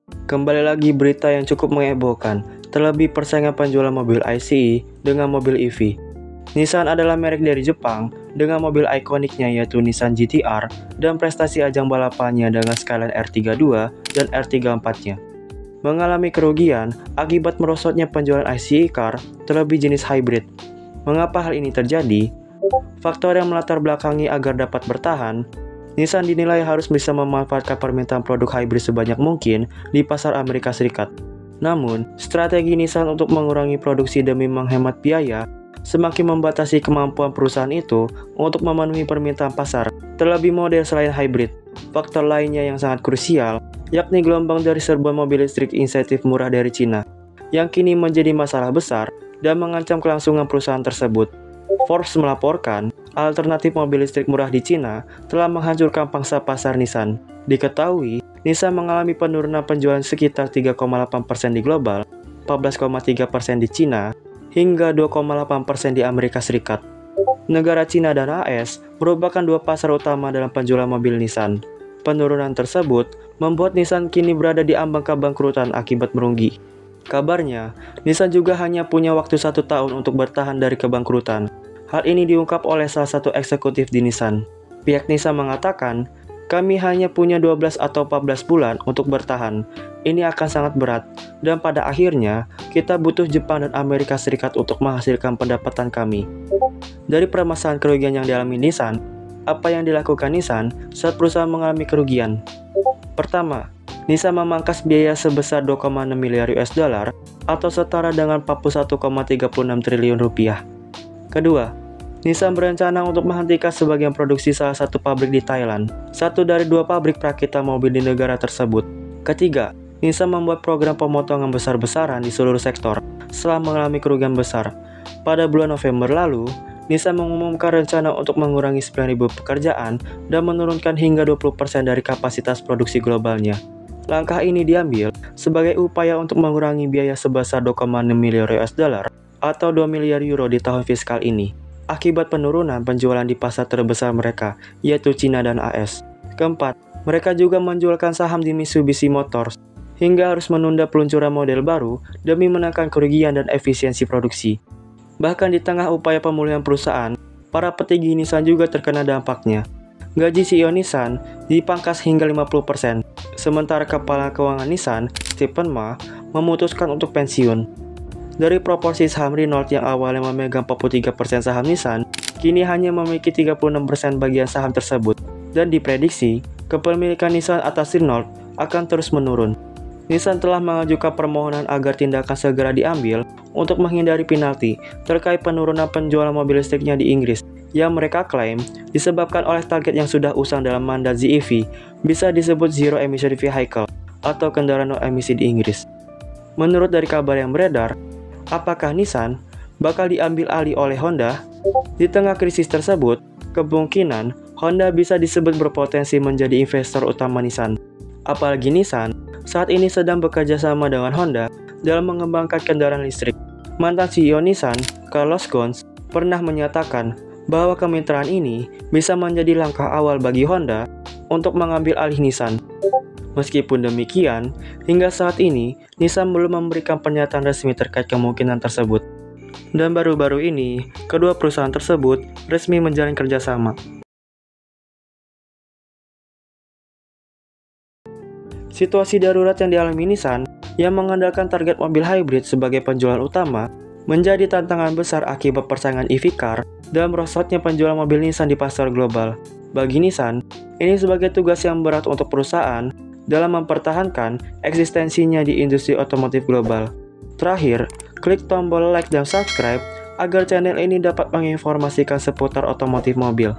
Kembali lagi berita yang cukup menghebohkan, terlebih persaingan penjualan mobil ICE dengan mobil EV. Nissan adalah merek dari Jepang dengan mobil ikoniknya yaitu Nissan GT-R dan prestasi ajang balapannya dengan Skyline R32 dan R34-nya. Mengalami kerugian akibat merosotnya penjualan ICE car terlebih jenis hybrid. Mengapa hal ini terjadi? Faktor yang melatar belakangi agar dapat bertahan, Nissan dinilai harus bisa memanfaatkan permintaan produk hybrid sebanyak mungkin di pasar Amerika Serikat. Namun, strategi Nissan untuk mengurangi produksi demi menghemat biaya semakin membatasi kemampuan perusahaan itu untuk memenuhi permintaan pasar, terlebih model selain hybrid. Faktor lainnya yang sangat krusial, yakni gelombang dari serbuan mobil listrik insentif murah dari Cina, yang kini menjadi masalah besar dan mengancam kelangsungan perusahaan tersebut. Forbes melaporkan, alternatif mobil listrik murah di Cina telah menghancurkan pangsa pasar Nissan. Diketahui, Nissan mengalami penurunan penjualan sekitar 3,8% di global, 14,3% di Cina, hingga 2,8% di Amerika Serikat. Negara Cina dan AS merupakan dua pasar utama dalam penjualan mobil Nissan. Penurunan tersebut membuat Nissan kini berada di ambang kebangkrutan akibat merugi. Kabarnya, Nissan juga hanya punya waktu 1 tahun untuk bertahan dari kebangkrutan. Hal ini diungkap oleh salah satu eksekutif di Nissan. Pihak Nissan mengatakan, kami hanya punya 12 atau 14 bulan untuk bertahan. Ini akan sangat berat, dan pada akhirnya, kita butuh Jepang dan Amerika Serikat untuk menghasilkan pendapatan kami. Dari permasalahan kerugian yang dialami Nissan, apa yang dilakukan Nissan saat perusahaan mengalami kerugian? Pertama, Nissan memangkas biaya sebesar 2,6 miliar US dollar atau setara dengan 41,36 triliun rupiah. Kedua, Nissan berencana untuk menghentikan sebagian produksi salah satu pabrik di Thailand, satu dari 2 pabrik perakitan mobil di negara tersebut. Ketiga, Nissan membuat program pemotongan besar-besaran di seluruh sektor setelah mengalami kerugian besar. Pada bulan November lalu, Nissan mengumumkan rencana untuk mengurangi 9.000 pekerjaan dan menurunkan hingga 20% dari kapasitas produksi globalnya. Langkah ini diambil sebagai upaya untuk mengurangi biaya sebesar 2,6 miliar US dollar atau 2 miliar euro di tahun fiskal ini, akibat penurunan penjualan di pasar terbesar mereka, yaitu Cina dan AS. Keempat, mereka juga menjualkan saham di Mitsubishi Motors, hingga harus menunda peluncuran model baru demi menekan kerugian dan efisiensi produksi. Bahkan di tengah upaya pemulihan perusahaan, para petinggi Nissan juga terkena dampaknya. Gaji CEO Nissan dipangkas hingga 50%, sementara Kepala Keuangan Nissan, Stephen Ma, memutuskan untuk pensiun. Dari proporsi saham Renault yang awalnya memegang 43% saham Nissan, kini hanya memiliki 36% bagian saham tersebut, dan diprediksi kepemilikan Nissan atas Renault akan terus menurun. Nissan telah mengajukan permohonan agar tindakan segera diambil untuk menghindari penalti terkait penurunan penjualan mobil listriknya di Inggris, yang mereka klaim disebabkan oleh target yang sudah usang dalam mandat ZEV, bisa disebut Zero Emission Vehicle atau kendaraan non emisi di Inggris. Menurut dari kabar yang beredar, apakah Nissan bakal diambil alih oleh Honda? Di tengah krisis tersebut, kemungkinan Honda bisa disebut berpotensi menjadi investor utama Nissan. Apalagi Nissan saat ini sedang bekerja sama dengan Honda dalam mengembangkan kendaraan listrik. Mantan CEO Nissan, Carlos Ghosn, pernah menyatakan bahwa kemitraan ini bisa menjadi langkah awal bagi Honda untuk mengambil alih Nissan. Meskipun demikian, hingga saat ini, Nissan belum memberikan pernyataan resmi terkait kemungkinan tersebut. Dan baru-baru ini, kedua perusahaan tersebut resmi menjalin kerjasama. Situasi darurat yang dialami Nissan, yang mengandalkan target mobil hybrid sebagai penjualan utama, menjadi tantangan besar akibat persaingan EV car dan merosotnya penjualan mobil Nissan di pasar global. Bagi Nissan, ini sebagai tugas yang berat untuk perusahaan dalam mempertahankan eksistensinya di industri otomotif global. Terakhir, klik tombol like dan subscribe agar channel ini dapat menginformasikan seputar otomotif mobil.